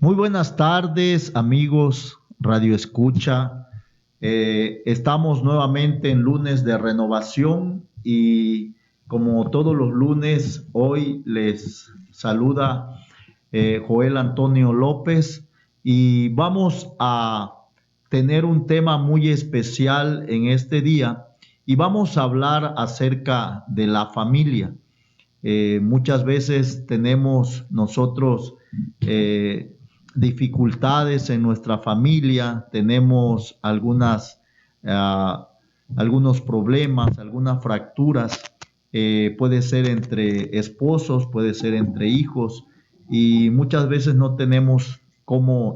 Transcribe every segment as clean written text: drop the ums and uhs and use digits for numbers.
Muy buenas tardes, amigos Radio Escucha. Estamos nuevamente en lunes de renovación y como todos los lunes, hoy les saluda Joel Antonio López y vamos a tener un tema muy especial en este día y vamos a hablar acerca de la familia. Muchas veces tenemos nosotros dificultades en nuestra familia, tenemos algunos problemas, algunas fracturas, puede ser entre esposos, puede ser entre hijos, y muchas veces no tenemos cómo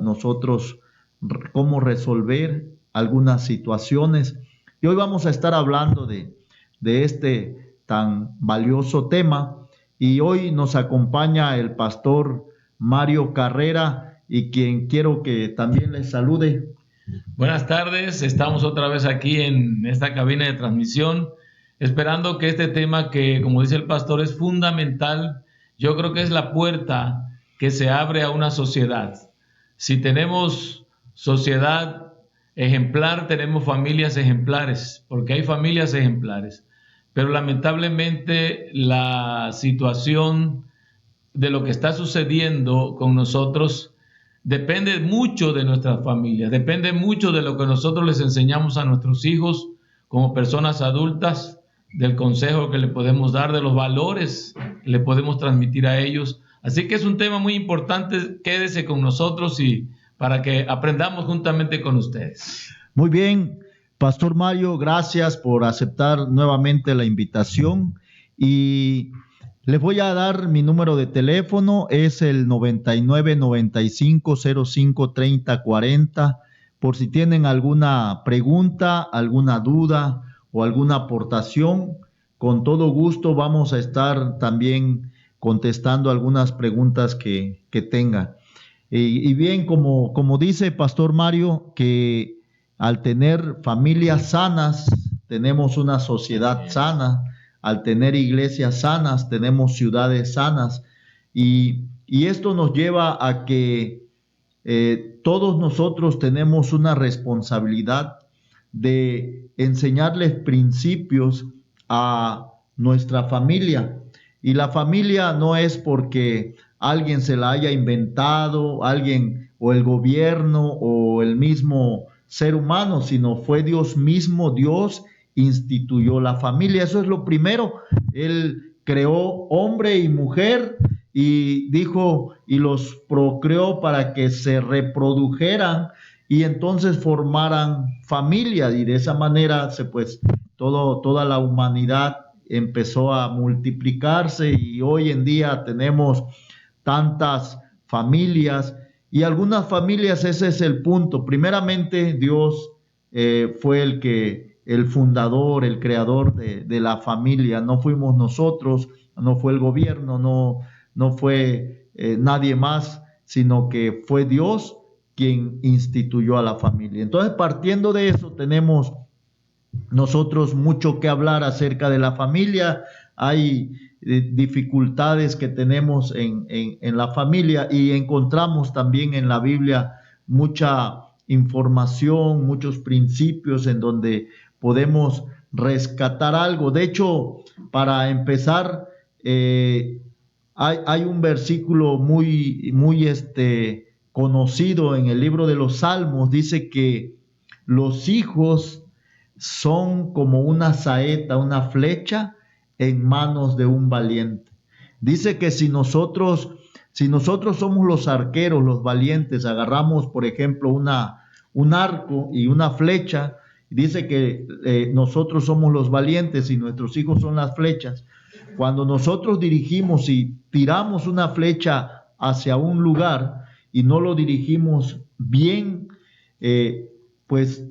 resolver algunas situaciones. Y hoy vamos a estar hablando de este tan valioso tema. Y hoy nos acompaña el pastor Mario Carrera y quien quiero que también les salude. Buenas tardes, estamos otra vez aquí en esta cabina de transmisión, esperando que este tema que, como dice el pastor, es fundamental. Yo creo que es la puerta que se abre a una sociedad. Si tenemos sociedad ejemplar, tenemos familias ejemplares, porque hay familias ejemplares. Pero lamentablemente la situación de lo que está sucediendo con nosotros depende mucho de nuestras familias, depende mucho de lo que nosotros les enseñamos a nuestros hijos como personas adultas, del consejo que le podemos dar, de los valores que le podemos transmitir a ellos. Así que es un tema muy importante, quédese con nosotros y para que aprendamos juntamente con ustedes. Muy bien, Pastor Mario, gracias por aceptar nuevamente la invitación y les voy a dar mi número de teléfono, es el 99 95 05 30 40, por si tienen alguna pregunta, alguna duda o alguna aportación. Con todo gusto vamos a estar también contestando algunas preguntas que tengan. Y bien, como dice Pastor Mario, que al tener familias sanas, tenemos una sociedad sana. Al tener iglesias sanas, tenemos ciudades sanas. Y esto nos lleva a que todos nosotros tenemos una responsabilidad de enseñarles principios a nuestra familia. Y la familia no es porque alguien se la haya inventado, alguien o el gobierno o el mismo ser humano, sino fue Dios mismo. Dios instituyó la familia. Eso es lo primero. Él creó hombre y mujer y dijo y los procreó para que se reprodujeran y entonces formaran familia, y de esa manera toda la humanidad empezó a multiplicarse y hoy en día tenemos tantas familias. Y algunas familias, ese es el punto. Primeramente, Dios fue el fundador, el creador de la familia. No fuimos nosotros, no fue el gobierno, no fue nadie más, sino que fue Dios quien instituyó a la familia. Entonces, partiendo de eso, tenemos nosotros mucho que hablar acerca de la familia. Hay dificultades que tenemos en la familia y encontramos también en la Biblia mucha información, muchos principios en donde podemos rescatar algo. De hecho, para empezar, hay un versículo muy conocido en el libro de los Salmos. Dice que los hijos son como una saeta, una flecha en manos de un valiente. Dice que si nosotros somos los arqueros, los valientes, agarramos, por ejemplo, un arco y una flecha, dice que nosotros somos los valientes y nuestros hijos son las flechas. Cuando nosotros dirigimos y tiramos una flecha hacia un lugar y no lo dirigimos bien, pues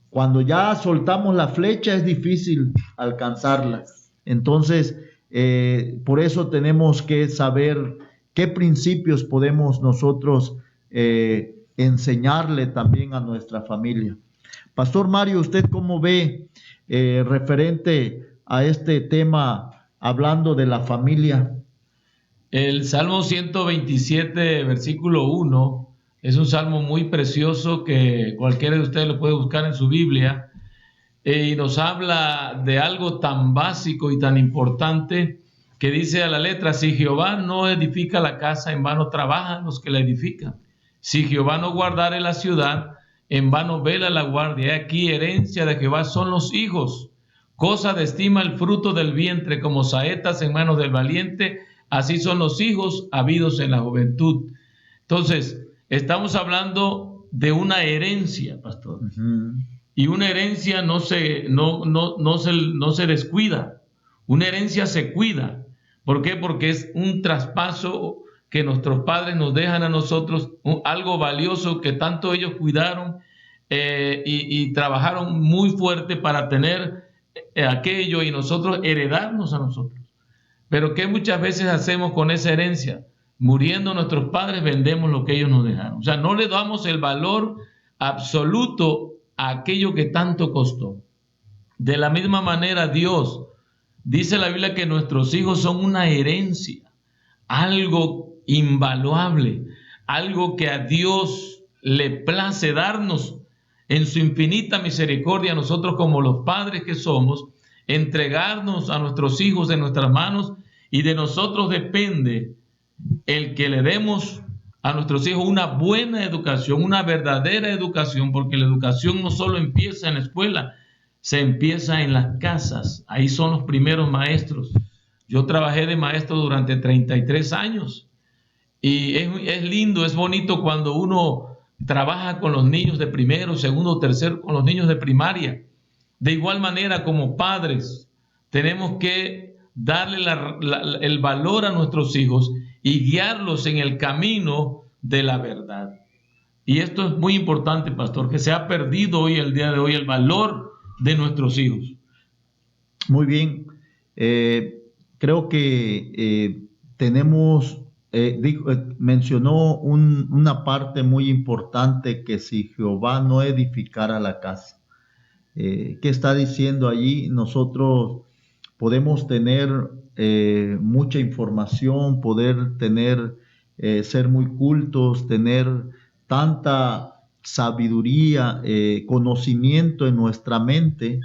cuando ya soltamos la flecha es difícil alcanzarla. Entonces, por eso tenemos que saber qué principios podemos nosotros enseñarle también a nuestra familia. Pastor Mario, ¿usted cómo ve referente a este tema hablando de la familia? El Salmo 127, versículo 1, es un salmo muy precioso que cualquiera de ustedes lo puede buscar en su Biblia, y nos habla de algo tan básico y tan importante que dice a la letra: si Jehová no edifica la casa, en vano trabajan los que la edifican. Si Jehová no guardare la ciudad, en vano vela la guardia. Aquí herencia de Jehová son los hijos, cosa de estima el fruto del vientre, como saetas en manos del valiente, así son los hijos habidos en la juventud. Entonces, estamos hablando de una herencia, pastor. Y una herencia no se descuida. Una herencia se cuida. ¿Por qué? Porque es un traspaso que nuestros padres nos dejan a nosotros, algo valioso que tanto ellos cuidaron y trabajaron muy fuerte para tener aquello y nosotros heredarnos a nosotros. Pero ¿qué muchas veces hacemos con esa herencia? Muriendo nuestros padres, vendemos lo que ellos nos dejaron. O sea, no le damos el valor absoluto a aquello que tanto costó. De la misma manera, Dios dice en la Biblia que nuestros hijos son una herencia, algo invaluable, algo que a Dios le place darnos en su infinita misericordia, nosotros como los padres que somos, entregarnos a nuestros hijos en nuestras manos, y de nosotros depende el que le demos a nuestros hijos una buena educación, una verdadera educación, porque la educación no solo empieza en la escuela, se empieza en las casas. Ahí son los primeros maestros. Yo trabajé de maestro durante 33 años y es lindo, es bonito cuando uno trabaja con los niños de primero, segundo, tercero, con los niños de primaria. De igual manera, como padres, tenemos que darle el valor a nuestros hijos y guiarlos en el camino de la verdad. Y esto es muy importante, pastor, que se ha perdido hoy, el día de hoy, el valor de nuestros hijos. Muy bien. Creo que tenemos, mencionó una parte muy importante, que si Jehová no edificara la casa. ¿Qué está diciendo allí? Nosotros podemos tener mucha información, poder tener, ser muy cultos, tener tanta sabiduría, conocimiento en nuestra mente,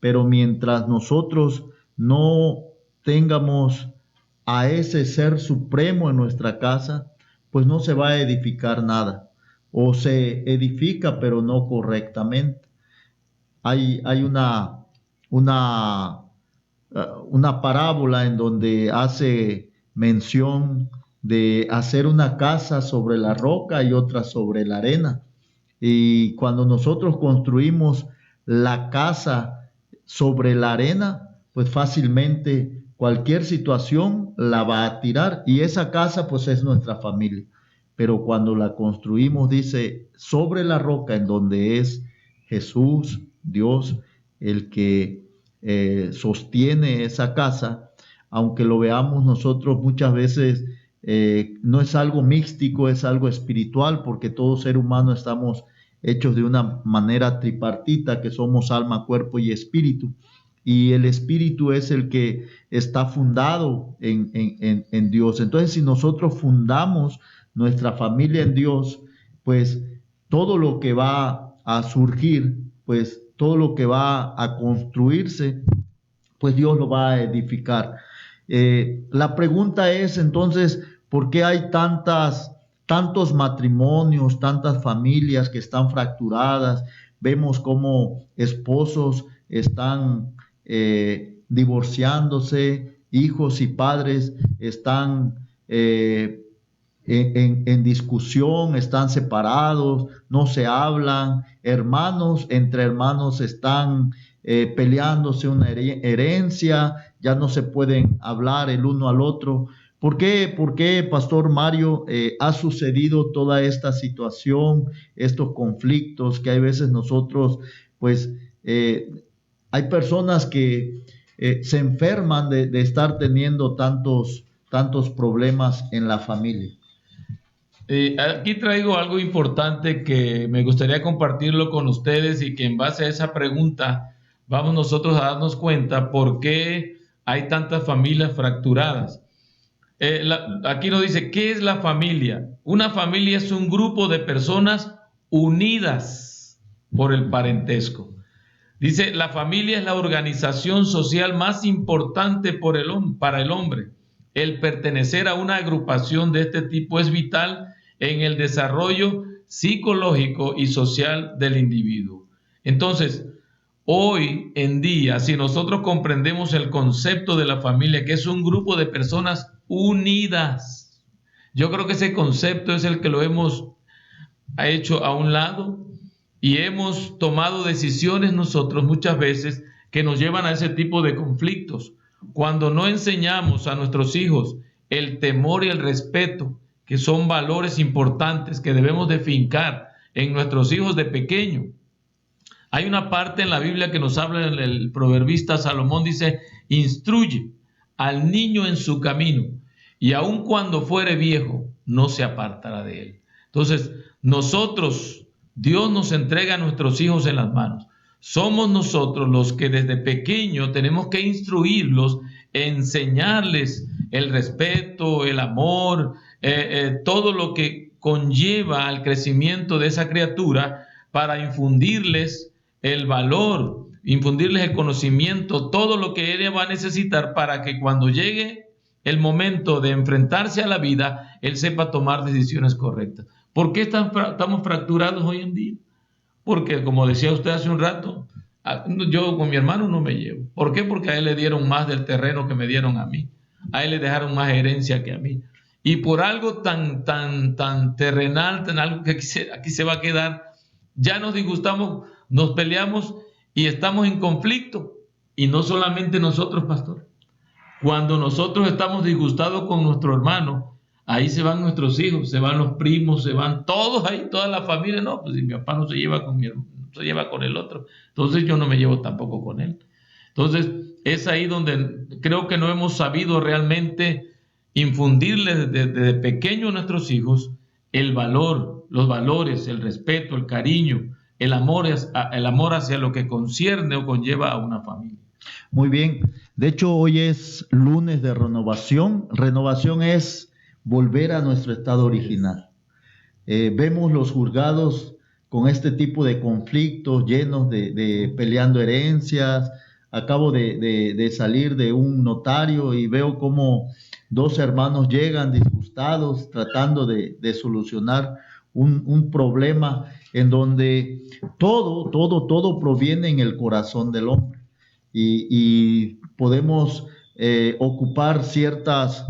pero mientras nosotros no tengamos a ese ser supremo en nuestra casa, pues no se va a edificar nada, o se edifica pero no correctamente. Hay una parábola en donde hace mención de hacer una casa sobre la roca y otra sobre la arena. Y cuando nosotros construimos la casa sobre la arena, pues fácilmente cualquier situación la va a tirar, y esa casa pues es nuestra familia. Pero cuando la construimos, dice, sobre la roca, en donde es Jesús, Dios, el que sostiene esa casa, aunque lo veamos nosotros muchas veces, no es algo místico, es algo espiritual, porque todo ser humano estamos hechos de una manera tripartita, que somos alma, cuerpo y espíritu, y el espíritu es el que está fundado en Dios. Entonces, si nosotros fundamos nuestra familia en Dios, pues todo lo que va a surgir, pues todo lo que va a construirse, pues Dios lo va a edificar. La pregunta es entonces, ¿por qué hay tantos matrimonios, tantas familias que están fracturadas? Vemos cómo esposos están divorciándose, hijos y padres están en discusión, están separados, no se hablan, entre hermanos están peleándose una herencia, ya no se pueden hablar el uno al otro. ¿Por qué, Pastor Mario, ha sucedido toda esta situación, estos conflictos que hay veces nosotros, pues, hay personas que se enferman de estar teniendo tantos problemas en la familia? Aquí traigo algo importante que me gustaría compartirlo con ustedes, y que en base a esa pregunta vamos nosotros a darnos cuenta por qué hay tantas familias fracturadas. Aquí nos dice, ¿qué es la familia? Una familia es un grupo de personas unidas por el parentesco. Dice, la familia es la organización social más importante para el hombre. El pertenecer a una agrupación de este tipo es vital en el desarrollo psicológico y social del individuo. Entonces, hoy en día, si nosotros comprendemos el concepto de la familia, que es un grupo de personas unidas, yo creo que ese concepto es el que lo hemos hecho a un lado y hemos tomado decisiones nosotros muchas veces que nos llevan a ese tipo de conflictos. Cuando no enseñamos a nuestros hijos el temor y el respeto, que son valores importantes que debemos de fincar en nuestros hijos de pequeño. Hay una parte en la Biblia que nos habla, el proverbista Salomón dice, instruye al niño en su camino y aun cuando fuere viejo, no se apartará de él. Entonces, nosotros, Dios nos entrega a nuestros hijos en las manos. Somos nosotros los que desde pequeño tenemos que instruirlos, enseñarles el respeto, el amor, todo lo que conlleva al crecimiento de esa criatura para infundirles el valor, infundirles el conocimiento, todo lo que ella va a necesitar para que cuando llegue el momento de enfrentarse a la vida, él sepa tomar decisiones correctas. ¿Por qué estamos fracturados hoy en día? Porque, como decía usted hace un rato, yo con mi hermano no me llevo. ¿Por qué? Porque a él le dieron más del terreno que me dieron a mí. A él le dejaron más herencia que a mí. Y por algo tan terrenal, tan algo que aquí se va a quedar, ya nos disgustamos, nos peleamos y estamos en conflicto. Y no solamente nosotros, pastor. Cuando nosotros estamos disgustados con nuestro hermano, ahí se van nuestros hijos, se van los primos, se van todos ahí, toda la familia. No, pues si mi papá no se lleva con mi hermano, no se lleva con el otro, entonces yo no me llevo tampoco con él. Entonces es ahí donde creo que no hemos sabido realmente infundirles desde pequeño a nuestros hijos el valor, los valores, el respeto, el cariño, el amor hacia lo que concierne o conlleva a una familia. Muy bien. De hecho, hoy es lunes de renovación. Renovación es volver a nuestro estado original. Vemos los juzgados con este tipo de conflictos llenos de peleando herencias. Acabo de salir de un notario y veo cómo dos hermanos llegan disgustados tratando de solucionar un problema en donde todo proviene en el corazón del hombre. Y podemos ocupar ciertas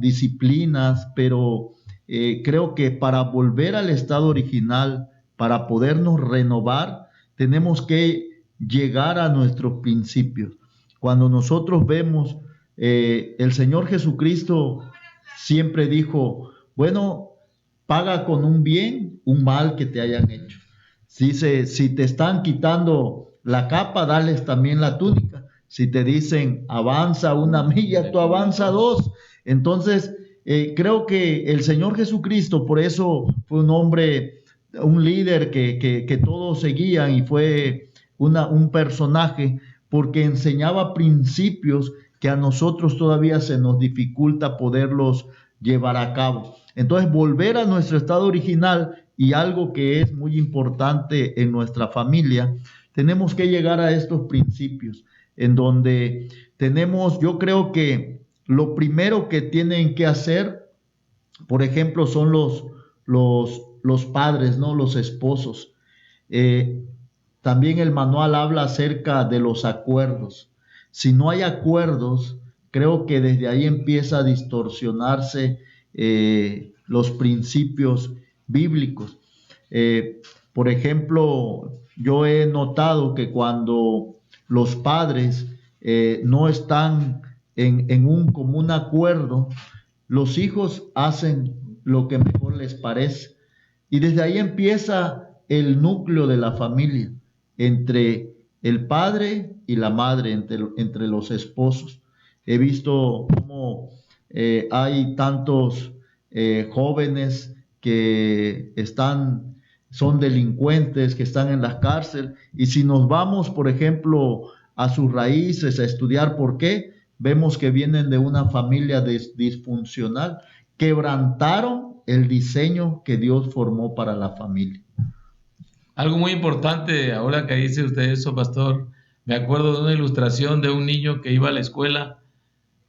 disciplinas, pero creo que para volver al estado original, para podernos renovar, tenemos que llegar a nuestros principios. Cuando nosotros vemos, el Señor Jesucristo siempre dijo, bueno, paga con un bien un mal que te hayan hecho. Si te están quitando la capa, dales también la túnica. Si te dicen avanza una milla, tú avanza dos. Entonces, creo que el Señor Jesucristo, por eso fue un hombre, un líder que todos seguían y fue un personaje, porque enseñaba principios que a nosotros todavía se nos dificulta poderlos llevar a cabo. Entonces, volver a nuestro estado original, y algo que es muy importante en nuestra familia, tenemos que llegar a estos principios en donde tenemos, yo creo que lo primero que tienen que hacer, por ejemplo, son los padres, ¿no? Los esposos. También el manual habla acerca de los acuerdos. Si no hay acuerdos, creo que desde ahí empieza a distorsionarse los principios bíblicos. Por ejemplo, yo he notado que cuando los padres no están en un común acuerdo, los hijos hacen lo que mejor les parece. Y desde ahí empieza el núcleo de la familia, entre el padre y la madre, entre los esposos. He visto cómo hay tantos jóvenes que son delincuentes, que están en la cárcel, y si nos vamos, por ejemplo, a sus raíces, a estudiar por qué, vemos que vienen de una familia disfuncional, quebrantaron el diseño que Dios formó para la familia. Algo muy importante, ahora que dice usted eso, pastor, me acuerdo de una ilustración de un niño que iba a la escuela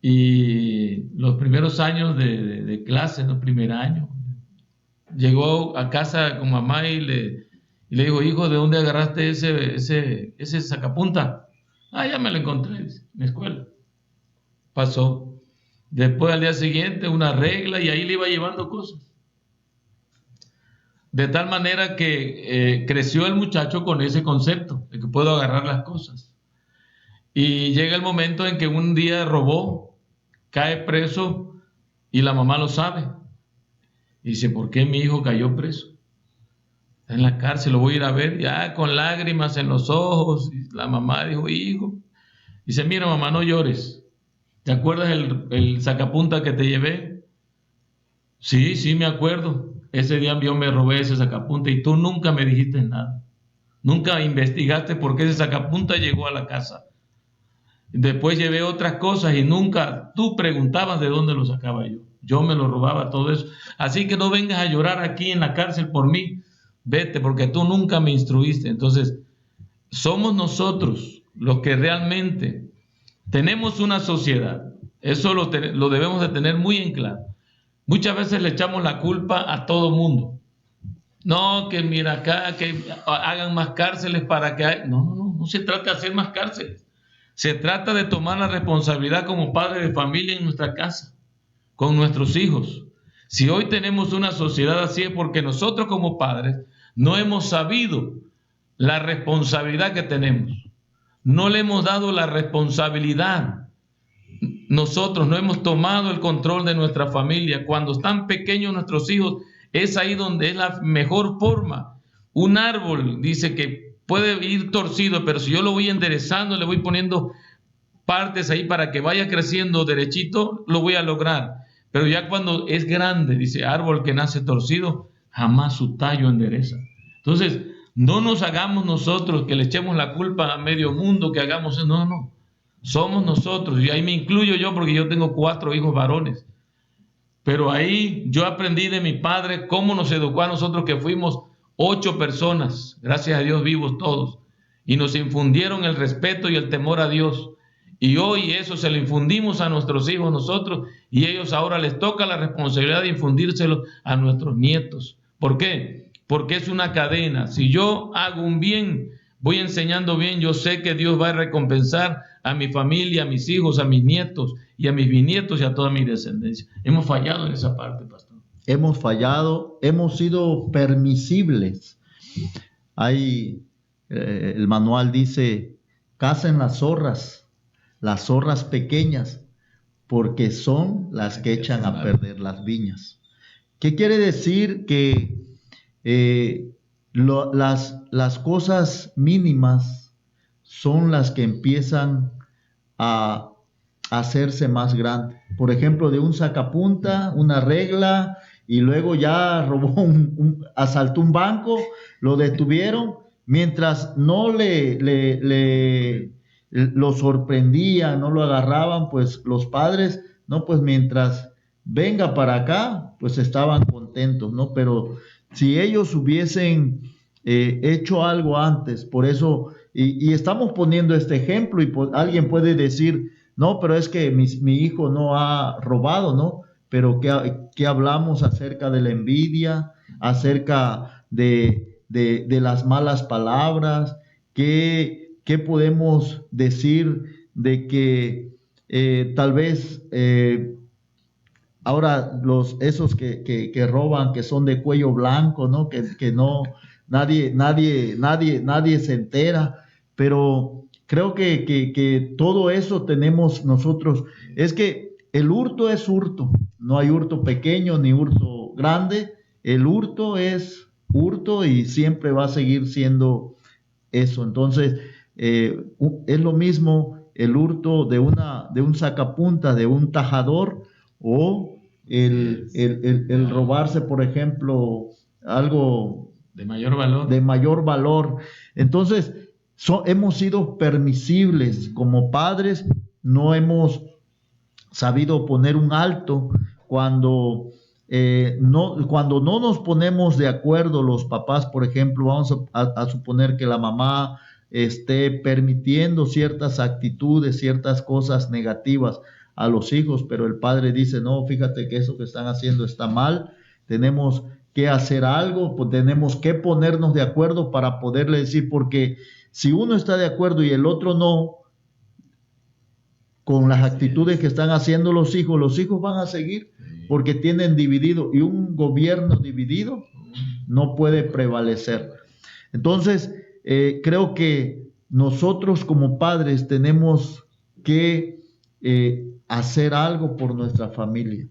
y los primeros años de clase, ¿no? Primer año, llegó a casa con mamá y le dijo, hijo, ¿de dónde agarraste ese sacapunta? Ah, ya me lo encontré, dice, en la escuela. Pasó. Después al día siguiente una regla y ahí le iba llevando cosas. De tal manera que creció el muchacho con ese concepto de que puedo agarrar las cosas. Y llega el momento en que un día robó, cae preso y la mamá lo sabe. Y dice, ¿por qué mi hijo cayó preso? Está en la cárcel, lo voy a ir a ver, ya con lágrimas en los ojos. Y la mamá dijo, hijo. Dice, mira mamá, no llores. ¿Te acuerdas el sacapunta que te llevé? Sí, sí me acuerdo. Ese día yo me robé ese sacapunta y tú nunca me dijiste nada. Nunca investigaste por qué ese sacapunta llegó a la casa. Después llevé otras cosas y nunca tú preguntabas de dónde lo sacaba yo. Yo me lo robaba todo eso. Así que no vengas a llorar aquí en la cárcel por mí. Vete, porque tú nunca me instruiste. Entonces, somos nosotros los que realmente tenemos una sociedad. Eso lo debemos de tener muy en claro. Muchas veces le echamos la culpa a todo mundo. No, que mira acá, que hagan más cárceles para que... No se trata de hacer más cárceles. Se trata de tomar la responsabilidad como padres de familia en nuestra casa, con nuestros hijos. Si hoy tenemos una sociedad así es porque nosotros como padres no hemos sabido la responsabilidad que tenemos. No le hemos dado la responsabilidad. Nosotros no hemos tomado el control de nuestra familia. Cuando están pequeños nuestros hijos, es ahí donde es la mejor forma. Un árbol dice que puede ir torcido, pero si yo lo voy enderezando, le voy poniendo partes ahí para que vaya creciendo derechito, lo voy a lograr. Pero ya cuando es grande, dice, árbol que nace torcido, jamás su tallo endereza. Entonces, no nos hagamos nosotros que le echemos la culpa a medio mundo, que hagamos eso. No. Somos nosotros, y ahí me incluyo yo porque yo tengo 4 hijos varones. Pero ahí yo aprendí de mi padre cómo nos educó a nosotros, que fuimos 8 personas, gracias a Dios vivos todos, y nos infundieron el respeto y el temor a Dios. Y hoy eso se lo infundimos a nuestros hijos nosotros, y ellos ahora les toca la responsabilidad de infundírselo a nuestros nietos. ¿Por qué? Porque es una cadena. Si yo hago un bien, voy enseñando bien, yo sé que Dios va a recompensar a mi familia, a mis hijos, a mis nietos y a mis bisnietos y a toda mi descendencia. Hemos fallado en esa parte, pastor. Hemos fallado, hemos sido permisibles. Hay, el manual dice, cacen las zorras pequeñas, porque son las que echan a perder las viñas. ¿Qué quiere decir? Que las cosas mínimas son las que empiezan a hacerse más grandes. Por ejemplo, de un sacapunta, una regla, y luego ya robó asaltó un banco, lo detuvieron, mientras no lo sorprendían, no lo agarraban, pues los padres, no, pues mientras venga para acá, pues estaban contentos, ¿no? Pero si ellos hubiesen hecho algo antes, por eso, y estamos poniendo este ejemplo, y alguien puede decir, no, pero es que mi hijo no ha robado, ¿no? Pero ¿qué hablamos acerca de la envidia, acerca de las malas palabras? ¿Qué podemos decir de que tal vez ahora esos que roban, que son de cuello blanco, ¿no? Que no, nadie se entera, pero creo que todo eso tenemos nosotros. Es que el hurto es hurto, no hay hurto pequeño ni hurto grande. El hurto es hurto y siempre va a seguir siendo eso. Entonces, es lo mismo el hurto de un sacapunta, de un tajador, o el robarse, por ejemplo, algo de mayor valor. Entonces, hemos sido permisibles como padres, no hemos sabido poner un alto cuando cuando no nos ponemos de acuerdo los papás. Por ejemplo, vamos a suponer que la mamá esté permitiendo ciertas actitudes, ciertas cosas negativas a los hijos, pero el padre dice, no, fíjate que eso que están haciendo está mal, tenemos que hacer algo, pues tenemos que ponernos de acuerdo para poderle decir, porque si uno está de acuerdo y el otro no, con las actitudes que están haciendo los hijos van a seguir porque tienen dividido, y un gobierno dividido no puede prevalecer. Entonces, creo que nosotros como padres tenemos que hacer algo por nuestra familia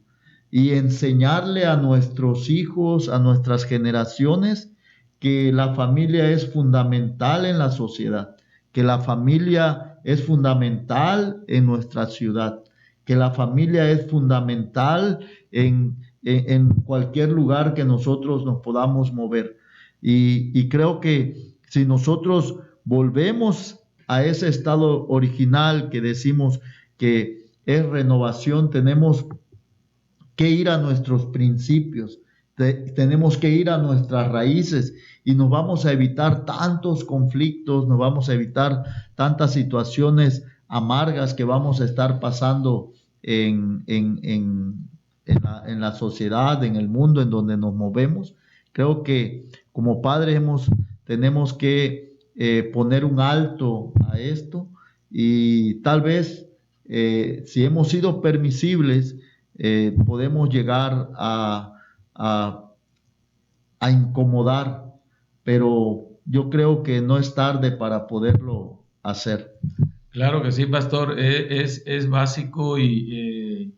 y enseñarle a nuestros hijos, a nuestras generaciones, que la familia es fundamental en la sociedad, que la familia es fundamental en nuestra ciudad, que la familia es fundamental en cualquier lugar que nosotros nos podamos mover. Y creo que si nosotros volvemos a ese estado original que decimos que es renovación, tenemos que ir a nuestros principios, tenemos que ir a nuestras raíces y nos vamos a evitar tantos conflictos, nos vamos a evitar tantas situaciones amargas que vamos a estar pasando en la sociedad, en el mundo en donde nos movemos. Creo que como padres tenemos que poner un alto a esto y tal vez si hemos sido permisibles, podemos llegar a incomodar, pero yo creo que no es tarde para poderlo hacer. Claro que sí, pastor, es básico y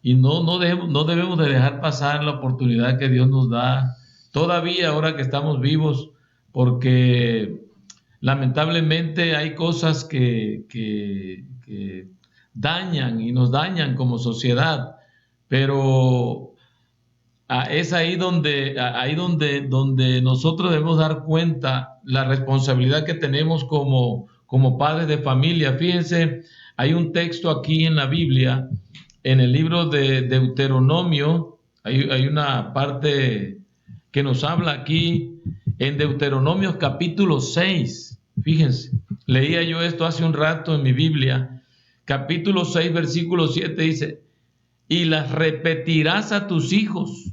no debemos de dejar pasar la oportunidad que Dios nos da todavía ahora que estamos vivos, porque lamentablemente hay cosas que dañan y nos dañan como sociedad, pero es donde nosotros debemos dar cuenta la responsabilidad que tenemos como padres de familia. Fíjense, hay un texto aquí en la Biblia, en el libro de Deuteronomio, hay una parte que nos habla aquí en Deuteronomio capítulo 6. Fíjense, leía yo esto hace un rato en mi Biblia, capítulo 6, versículo 7 dice, y las repetirás a tus hijos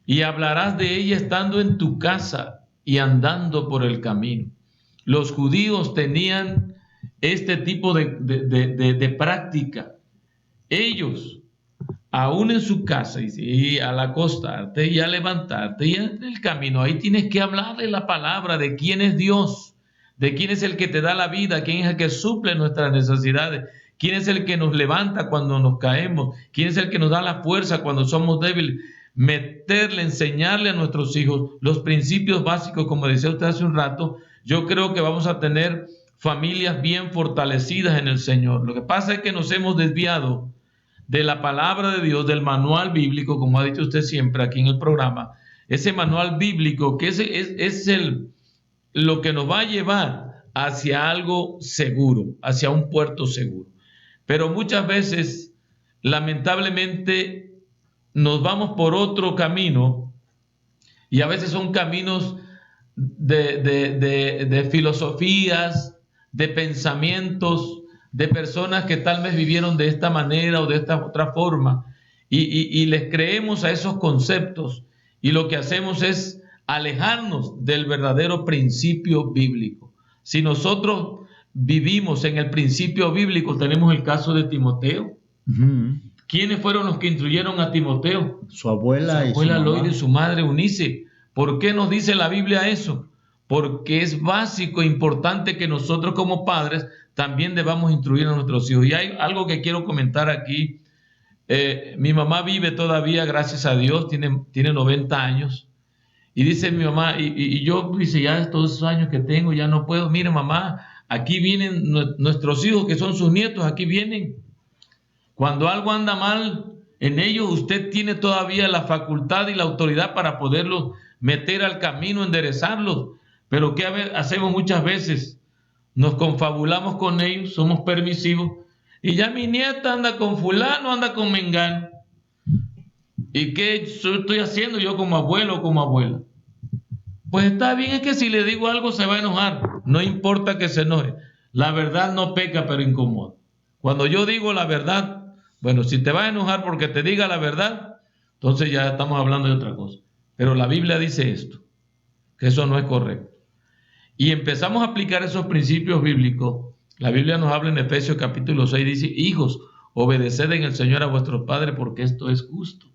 y hablarás de ella estando en tu casa y andando por el camino. Los judíos tenían este tipo de práctica. Ellos, aún en su casa, y al acostarte y al levantarte y en el camino, ahí tienes que hablarle la palabra de quién es Dios, de quién es el que te da la vida, quién es el que suple nuestras necesidades, quién es el que nos levanta cuando nos caemos, quién es el que nos da la fuerza cuando somos débiles. Meterle, enseñarle a nuestros hijos los principios básicos, como decía usted hace un rato. Yo creo que vamos a tener familias bien fortalecidas en el Señor. Lo que pasa es que nos hemos desviado de la palabra de Dios, del manual bíblico, como ha dicho usted siempre aquí en el programa, ese manual bíblico que es lo que nos va a llevar hacia algo seguro, hacia un puerto seguro. Pero muchas veces, lamentablemente, nos vamos por otro camino y a veces son caminos de filosofías, de pensamientos, de personas que tal vez vivieron de esta manera o de esta otra forma y les creemos a esos conceptos y lo que hacemos es alejarnos del verdadero principio bíblico. Si nosotros vivimos en el principio bíblico, tenemos el caso de Timoteo. ¿Quiénes fueron los que instruyeron a Timoteo? Su abuela Loida y su madre Eunice. ¿Por qué nos dice la Biblia eso? Porque es básico e importante que nosotros como padres también debamos instruir a nuestros hijos. Y hay algo que quiero comentar aquí. Mi mamá vive todavía, gracias a Dios, tiene 90 años. Y dice mi mamá, y yo dice, ya todos esos años que tengo, ya no puedo. Mire mamá, aquí vienen nuestros hijos que son sus nietos, aquí vienen. Cuando algo anda mal en ellos, usted tiene todavía la facultad y la autoridad para poderlos meter al camino, enderezarlos. Pero ¿qué hacemos muchas veces? Nos confabulamos con ellos, somos permisivos Y ya mi nieta anda con fulano, anda con mengano. ¿Y qué estoy haciendo yo como abuelo o como abuela? Pues está bien, es que si le digo algo se va a enojar. No importa que se enoje. La verdad no peca, pero incomoda. Cuando yo digo la verdad, bueno, si te vas a enojar porque te diga la verdad, entonces ya estamos hablando de otra cosa. Pero la Biblia dice esto, que eso no es correcto. Y empezamos a aplicar esos principios bíblicos. La Biblia nos habla en Efesios capítulo 6, dice: hijos, obedeced en el Señor a vuestros padres, porque esto es justo,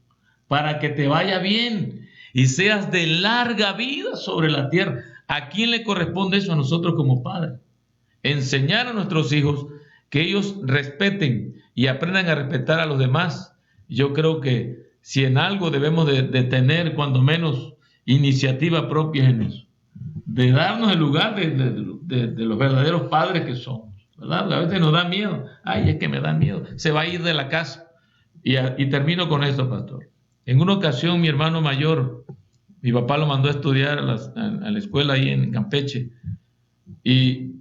para que te vaya bien y seas de larga vida sobre la tierra. ¿A quién le corresponde eso? A nosotros como padres. Enseñar a nuestros hijos que ellos respeten y aprendan a respetar a los demás. Yo creo que si en algo debemos de tener cuando menos iniciativa propia en eso, de darnos el lugar de los verdaderos padres que somos, ¿verdad? A veces nos da miedo. Ay, es que me da miedo. Se va a ir de la casa. Y termino con esto, pastor. En una ocasión, mi hermano mayor, mi papá lo mandó a estudiar a la escuela ahí en Campeche. Y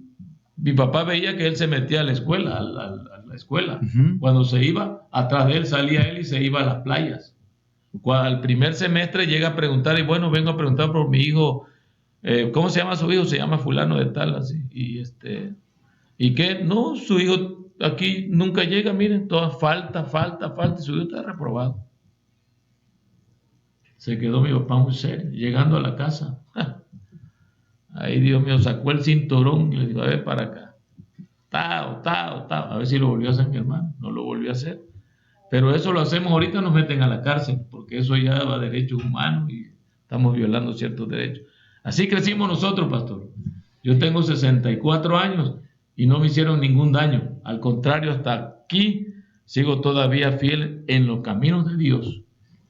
mi papá veía que él se metía a la escuela, a la escuela. Cuando se iba, atrás de él salía él y se iba a las playas. Cuando al primer semestre llega a preguntar, y bueno, vengo a preguntar por mi hijo. ¿Cómo se llama su hijo? Se llama fulano de tal, así. ¿Y qué? No, su hijo aquí nunca llega, miren, toda falta, y su hijo está reprobado. Se quedó mi papá muy serio, llegando a la casa. Ahí, Dios mío, sacó el cinturón y le dijo: a ver, para acá. Tao. A ver si lo volvió a hacer mi hermano. No lo volvió a hacer. Pero eso lo hacemos ahorita, nos meten a la cárcel, porque eso ya va a derechos humanos y estamos violando ciertos derechos. Así crecimos nosotros, pastor. Yo tengo 64 años y no me hicieron ningún daño. Al contrario, hasta aquí sigo todavía fiel en los caminos de Dios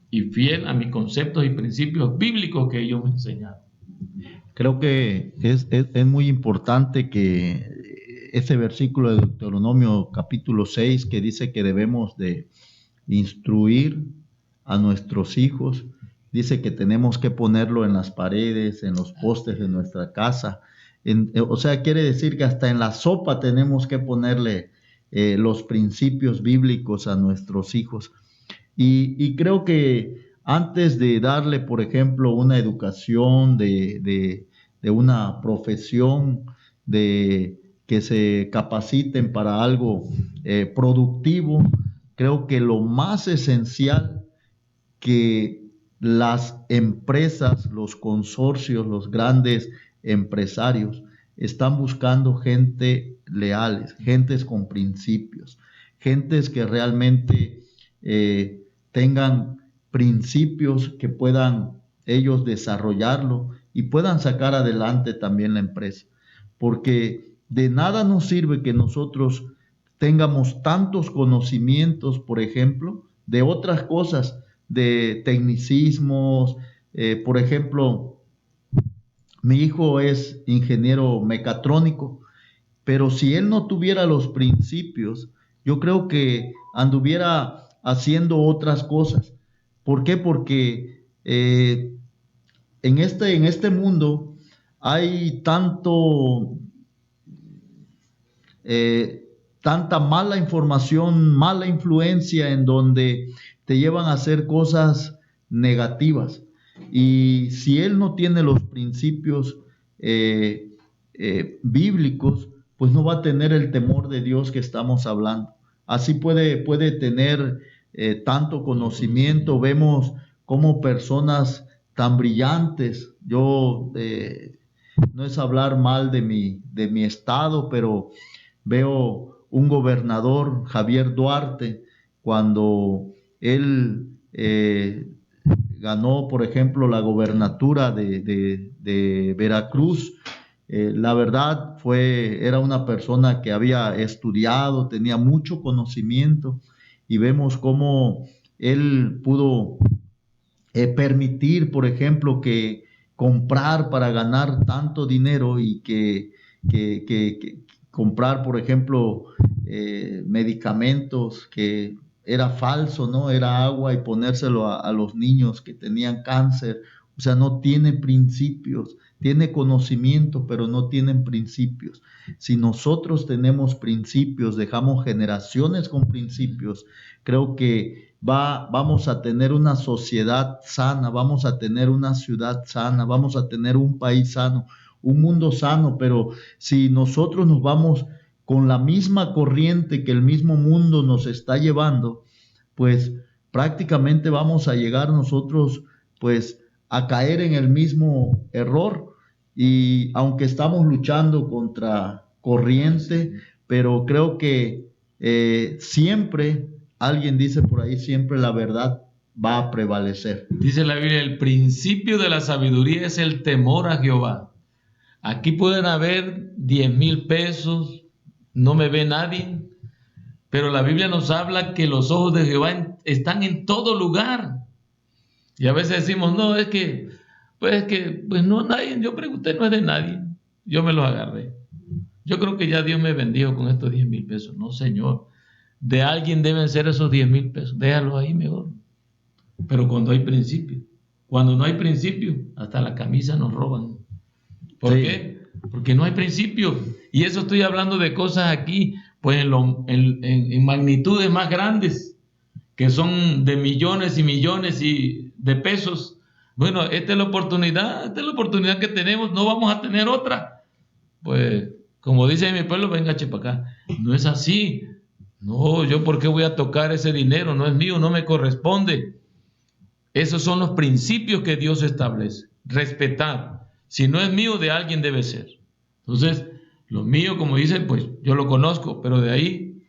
y fiel a mis conceptos y principios bíblicos que ellos me enseñaron. Creo que es muy importante que ese versículo de Deuteronomio capítulo 6, que dice que debemos de instruir a nuestros hijos, dice que tenemos que ponerlo en las paredes, en los postes de nuestra casa. O sea, quiere decir que hasta en la sopa tenemos que ponerle los principios bíblicos a nuestros hijos. Y creo que antes de darle, por ejemplo, una educación de una profesión, de que se capaciten para algo productivo, creo que lo más esencial que las empresas, los consorcios, los grandes empresarios están buscando gente leales, gentes con principios, gentes que realmente tengan principios que puedan ellos desarrollarlo y puedan sacar adelante también la empresa. Porque de nada nos sirve que nosotros tengamos tantos conocimientos, por ejemplo, de otras cosas, de tecnicismos. Por ejemplo, mi hijo es ingeniero mecatrónico, pero si él no tuviera los principios, yo creo que anduviera haciendo otras cosas. ¿Por qué? Porque en este mundo hay tanta mala información, mala influencia en donde te llevan a hacer cosas negativas. Y si él no tiene los principios bíblicos, pues no va a tener el temor de Dios que estamos hablando. Así puede tener tanto conocimiento. Vemos cómo personas tan brillantes, yo no es hablar mal de mi estado, pero veo un gobernador, Javier Duarte, cuando él ganó, por ejemplo, la gobernatura de Veracruz. La verdad era una persona que había estudiado, tenía mucho conocimiento, y vemos cómo él pudo permitir, por ejemplo, que comprar para ganar tanto dinero y que comprar, por ejemplo, medicamentos que era falso, ¿no? Era agua, y ponérselo a los niños que tenían cáncer O sea, no tiene principios, tiene conocimiento, pero no tienen principios. Si nosotros tenemos principios, dejamos generaciones con principios, creo que vamos a tener una sociedad sana, vamos a tener una ciudad sana, vamos a tener un país sano, un mundo sano. Pero si nosotros nos vamos con la misma corriente que el mismo mundo nos está llevando, pues prácticamente vamos a llegar nosotros pues a caer en el mismo error. Y aunque estamos luchando contra corriente, pero creo que siempre, alguien dice por ahí, siempre la verdad va a prevalecer. Dice la Biblia, el principio de la sabiduría es el temor a Jehová. Aquí pueden haber 10,000 pesos, no me ve nadie, pero la Biblia nos habla que los ojos de Jehová están en todo lugar. Y a veces decimos, no, pues no, nadie, yo pregunté, no es de nadie, yo me los agarré. Yo creo que ya Dios me bendijo con estos 10,000 pesos. No, Señor, de alguien deben ser esos 10,000 pesos, déjalos ahí mejor. Pero cuando hay principio, cuando no hay principio, hasta la camisa nos roban. ¿Por qué? Porque no hay principio. Y eso estoy hablando de cosas aquí, pues en magnitudes más grandes, que son de millones y millones de pesos. Bueno, esta es la oportunidad que tenemos, no vamos a tener otra. Pues, como dice mi pueblo, venga, chepa acá. No es así. No, yo por qué voy a tocar ese dinero, no es mío, no me corresponde. Esos son los principios que Dios establece. Respetar. Si no es mío, de alguien debe ser. Entonces, lo mío, como dicen, pues yo lo conozco, pero de ahí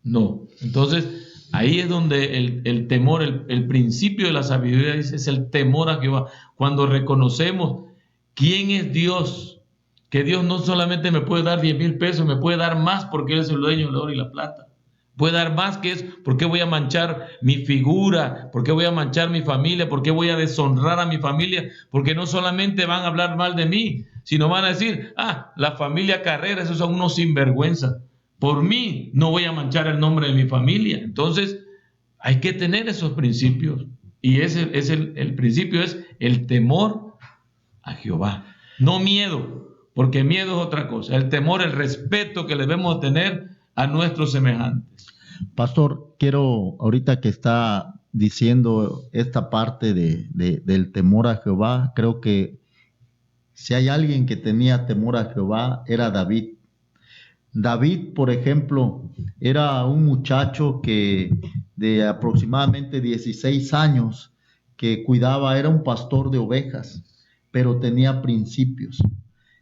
no. Entonces, ahí es donde el temor, el principio de la sabiduría es el temor a Jehová. Cuando reconocemos quién es Dios, que Dios no solamente me puede dar 10,000 pesos, me puede dar más porque Él es el dueño del oro y la plata. Puede dar más que eso. ¿Por qué voy a manchar mi figura? ¿Por qué voy a manchar mi familia? ¿Por qué voy a deshonrar a mi familia? Porque no solamente van a hablar mal de mí, sino van a decir, la familia Carrera, esos son unos sinvergüenzas. Por mí no voy a manchar el nombre de mi familia. Entonces, hay que tener esos principios. Y el principio es el temor a Jehová. No miedo, porque miedo es otra cosa. El temor, el respeto que debemos tener a nuestros semejantes. Pastor, quiero, ahorita que está diciendo esta parte del temor a Jehová, creo que si hay alguien que tenía temor a Jehová, era David. David, por ejemplo, era un muchacho que de aproximadamente 16 años, que era un pastor de ovejas, pero tenía principios.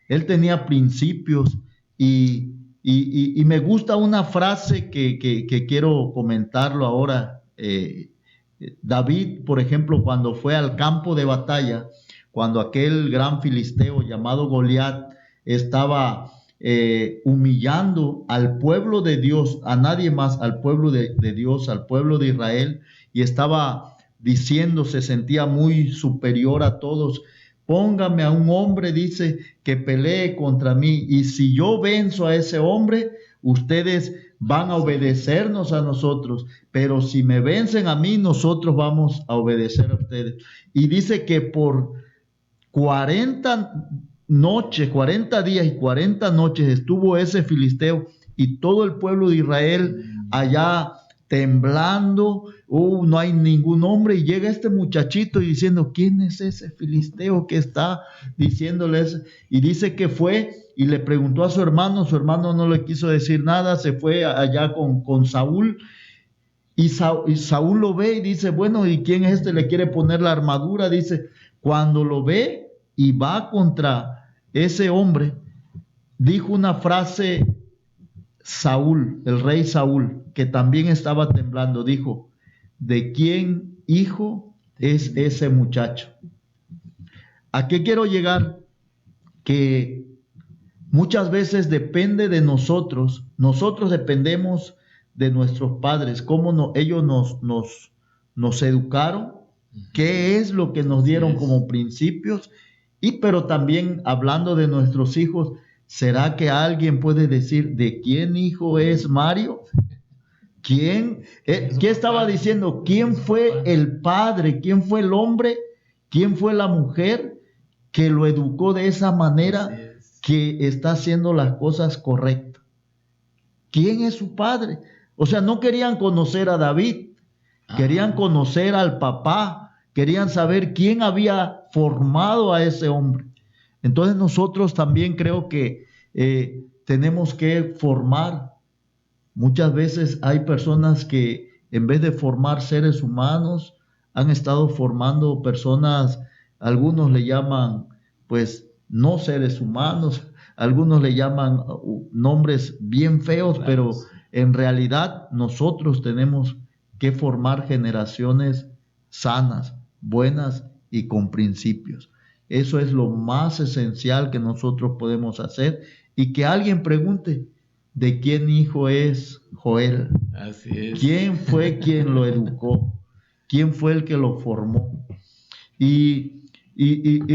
Él tenía principios y me gusta una frase que quiero comentarlo ahora. David, por ejemplo, cuando fue al campo de batalla, cuando aquel gran filisteo llamado Goliat estaba humillando al pueblo de Dios, a nadie más, al pueblo de Dios, al pueblo de Israel, y estaba diciendo, se sentía muy superior a todos. Póngame a un hombre, dice, que pelee contra mí, y si yo venzo a ese hombre, ustedes van a obedecernos a nosotros, pero si me vencen a mí, nosotros vamos a obedecer a ustedes. Y dice que por 40 días y 40 noches estuvo ese filisteo y todo el pueblo de Israel allá temblando. No hay ningún hombre, y llega este muchachito y diciendo, ¿quién es ese filisteo que está diciéndoles? Y dice que fue y le preguntó a su hermano no le quiso decir nada, se fue allá con Saúl. Y Saúl lo ve y dice, bueno, ¿y quién es este? Le quiere poner la armadura. Dice, cuando lo ve y va contra ese hombre, dijo una frase Saúl, el rey Saúl, que también estaba temblando, dijo, ¿de quién hijo es ese muchacho? ¿A qué quiero llegar? Que muchas veces depende de nosotros dependemos de nuestros padres, cómo ellos nos educaron, qué es lo que nos dieron como principios, pero también hablando de nuestros hijos, ¿será que alguien puede decir de quién hijo es Mario? ¿Quién? ¿Qué estaba diciendo? ¿Quién fue el padre? ¿Quién fue el hombre ¿Quién fue la mujer que lo educó de esa manera que está haciendo las cosas correctas? ¿Quién es su padre? O sea, no querían conocer a David, querían conocer al papá, querían saber quién había formado a ese hombre. Entonces nosotros también creo que tenemos que formar. Muchas veces hay personas que en vez de formar seres humanos, han estado formando personas, algunos le llaman pues no seres humanos, algunos le llaman nombres bien feos, claro, pero en realidad nosotros tenemos que formar generaciones sanas, buenas y con principios. Eso es lo más esencial que nosotros podemos hacer, y que alguien pregunte: ¿de quién hijo es Joel? Así es. ¿Quién fue quien lo educó? ¿Quién fue el que lo formó? Y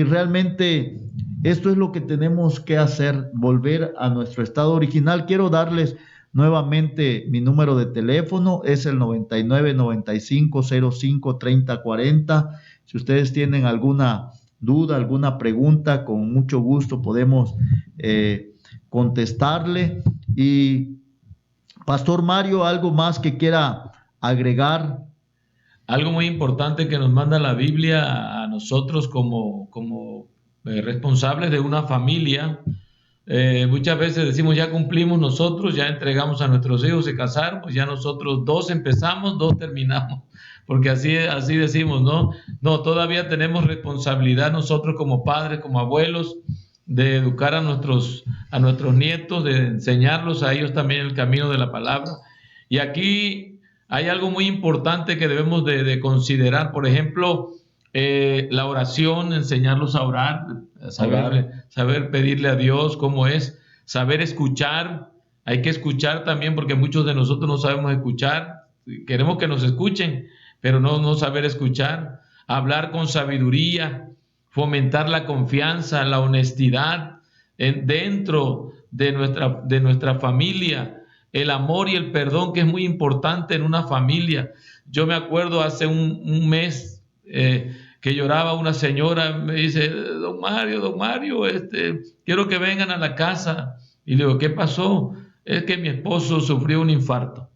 realmente esto es lo que tenemos que hacer, volver a nuestro estado original. Quiero darles nuevamente mi número de teléfono, es el 9995053040. Si ustedes tienen alguna duda, alguna pregunta, con mucho gusto podemos contestarle. Y Pastor Mario, ¿algo más que quiera agregar? Algo muy importante que nos manda la Biblia a nosotros como responsables de una familia. Muchas veces decimos: ya cumplimos nosotros, ya entregamos a nuestros hijos, se casaron, pues ya nosotros 2 empezamos, 2 terminamos, porque así decimos, ¿no? No, todavía tenemos responsabilidad nosotros como padres, como abuelos, de educar a nuestros nietos, de enseñarlos a ellos también el camino de la palabra. Y aquí hay algo muy importante que debemos de considerar. Por ejemplo, la oración, enseñarlos a orar, saber pedirle a Dios cómo es, saber escuchar. Hay que escuchar también, porque muchos de nosotros no sabemos escuchar. Queremos que nos escuchen, pero no saber escuchar. Hablar con sabiduría, fomentar la confianza, la honestidad dentro de nuestra familia. El amor y el perdón, que es muy importante en una familia. Yo me acuerdo hace un mes que lloraba una señora, me dice: don Mario, quiero que vengan a la casa. Y le digo: ¿qué pasó? Es que mi esposo sufrió un infarto.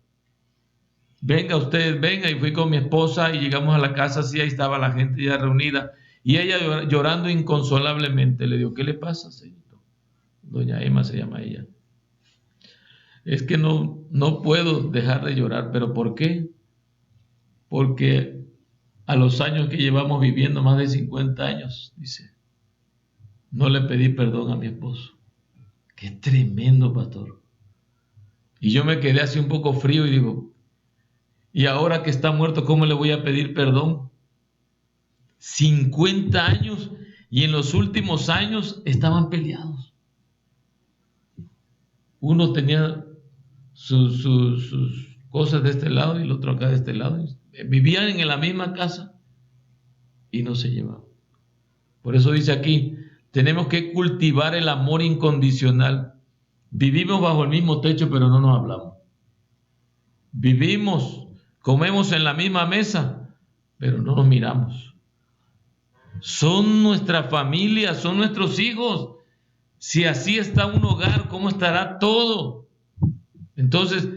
Venga usted, venga. Y fui con mi esposa y llegamos a la casa, así, ahí estaba la gente ya reunida. Y ella llorando inconsolablemente. Le digo: ¿qué le pasa, señorito? Doña Emma se llama ella. Es que no puedo dejar de llorar. ¿Pero por qué? Porque a los años que llevamos viviendo, más de 50 años, dice, no le pedí perdón a mi esposo. ¡Qué tremendo, pastor! Y yo me quedé así un poco frío y digo: ¿y ahora que está muerto, cómo le voy a pedir perdón? 50 años, y en los últimos años estaban peleados. Uno tenía sus cosas de este lado y el otro acá de este lado. Vivían en la misma casa y no se llevaban. Por eso dice aquí: tenemos que cultivar el amor incondicional. Vivimos bajo el mismo techo, pero no nos hablamos. Vivimos, comemos en la misma mesa, pero no nos miramos. Son nuestra familia, son nuestros hijos. Si así está un hogar, ¿cómo estará todo? Entonces,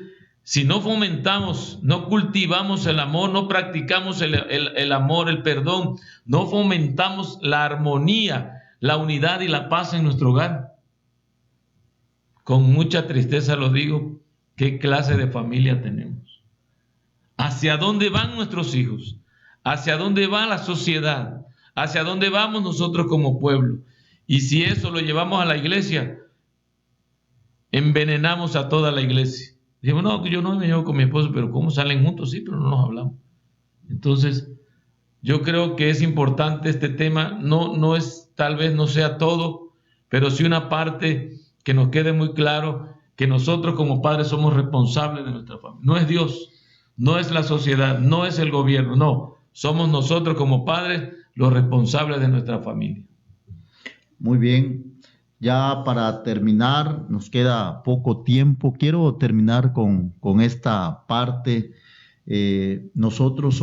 si no fomentamos, no cultivamos el amor, no practicamos el amor, el perdón, no fomentamos la armonía, la unidad y la paz en nuestro hogar, con mucha tristeza lo digo, ¿qué clase de familia tenemos? ¿Hacia dónde van nuestros hijos? ¿Hacia dónde va la sociedad? ¿Hacia dónde vamos nosotros como pueblo? Y si eso lo llevamos a la iglesia, envenenamos a toda la iglesia. Dijimos: no, yo no me llevo con mi esposo, pero ¿cómo salen juntos? Sí, pero no nos hablamos. Entonces, yo creo que es importante este tema. No es, tal vez no sea todo, pero sí una parte que nos quede muy claro, que nosotros como padres somos responsables de nuestra familia. No es Dios, no es la sociedad, no es el gobierno, no. Somos nosotros como padres los responsables de nuestra familia. Muy bien. Ya para terminar, nos queda poco tiempo. Quiero terminar con esta parte. Nosotros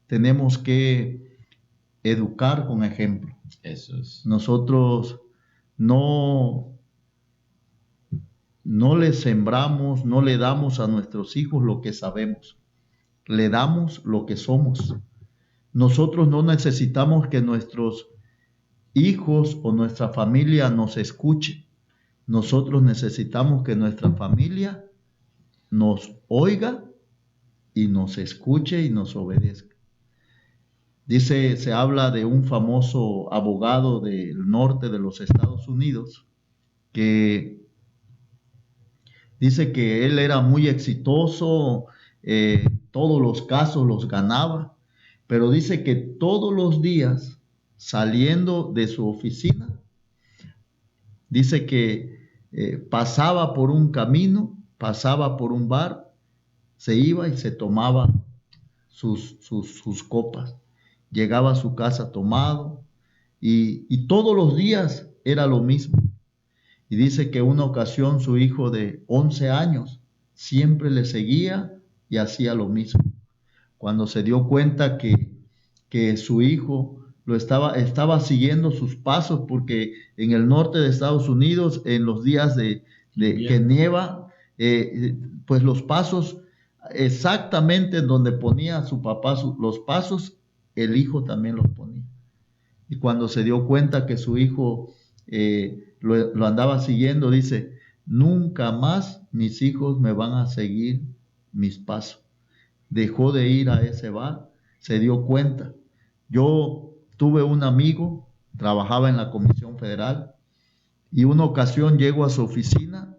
tenemos que educar con ejemplo. Eso es. Nosotros no le sembramos, no le damos a nuestros hijos lo que sabemos, le damos lo que somos. Nosotros no necesitamos que nuestros hijos o nuestra familia nos escuche. Nosotros necesitamos que nuestra familia nos oiga y nos escuche y nos obedezca. Se habla de un famoso abogado del norte de los Estados Unidos que dice que él era muy exitoso, todos los casos los ganaba, pero dice que todos los días saliendo de su oficina, dice que pasaba por un camino, pasaba por un bar, se iba y se tomaba sus copas. Llegaba a su casa tomado y todos los días era lo mismo. Y dice que una ocasión su hijo de 11 años siempre le seguía y hacía lo mismo. Cuando se dio cuenta que su hijo estaba siguiendo sus pasos, porque en el norte de Estados Unidos, en los días de que nieva, pues los pasos exactamente en donde ponía su papá los pasos, el hijo también los ponía. Y cuando se dio cuenta que su hijo lo andaba siguiendo, dice: nunca más mis hijos me van a seguir mis pasos. Dejó de ir a ese bar, se dio cuenta. Yo tuve un amigo, trabajaba en la Comisión Federal, y una ocasión llego a su oficina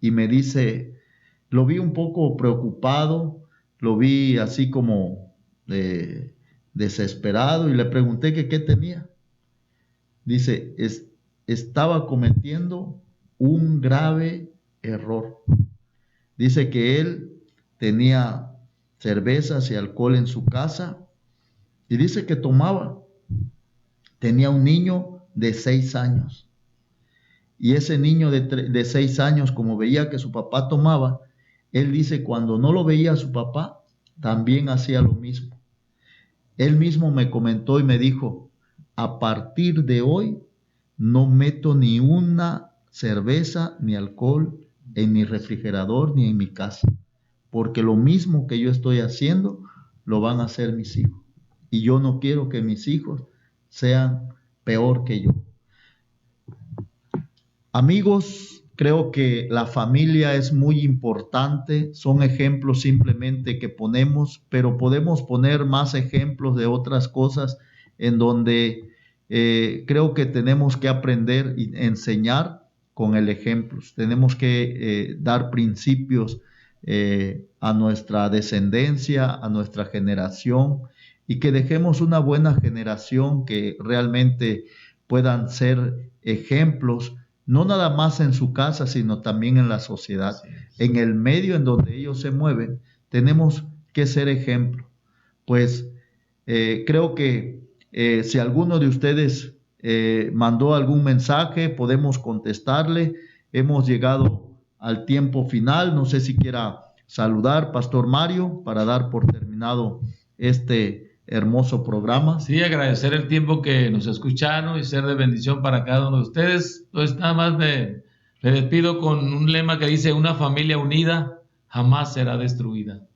y me dice, lo vi un poco preocupado, lo vi así como desesperado, y le pregunté que qué tenía. Dice, estaba cometiendo un grave error. Dice que él tenía cervezas y alcohol en su casa y dice que tomaba. Tenía un niño de 6 años. Y ese niño de 6 años, como veía que su papá tomaba, él dice, cuando no lo veía a su papá, también hacía lo mismo. Él mismo me comentó y me dijo, a partir de hoy no meto ni una cerveza ni alcohol en mi refrigerador ni en mi casa, porque lo mismo que yo estoy haciendo lo van a hacer mis hijos, y yo no quiero que mis hijos sean peor que yo. Amigos, creo que la familia es muy importante, son ejemplos simplemente que ponemos, pero podemos poner más ejemplos de otras cosas en donde creo que tenemos que aprender y enseñar con el ejemplo. Tenemos que dar principios a nuestra descendencia, a nuestra generación, y que dejemos una buena generación que realmente puedan ser ejemplos, no nada más en su casa, sino también en la sociedad. En el medio en donde ellos se mueven, tenemos que ser ejemplo. Pues creo que si alguno de ustedes mandó algún mensaje, podemos contestarle. Hemos llegado al tiempo final. No sé si quiera saludar, Pastor Mario, para dar por terminado este hermoso programa. Sí, agradecer el tiempo que nos escucharon y ser de bendición para cada uno de ustedes. Pues nada más me despido con un lema que dice: una familia unida jamás será destruida.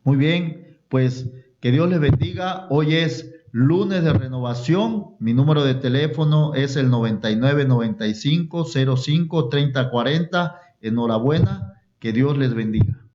Muy bien, pues que Dios les bendiga. Hoy es lunes de renovación. Mi número de teléfono es el 9995-05-3040. Enhorabuena, que Dios les bendiga.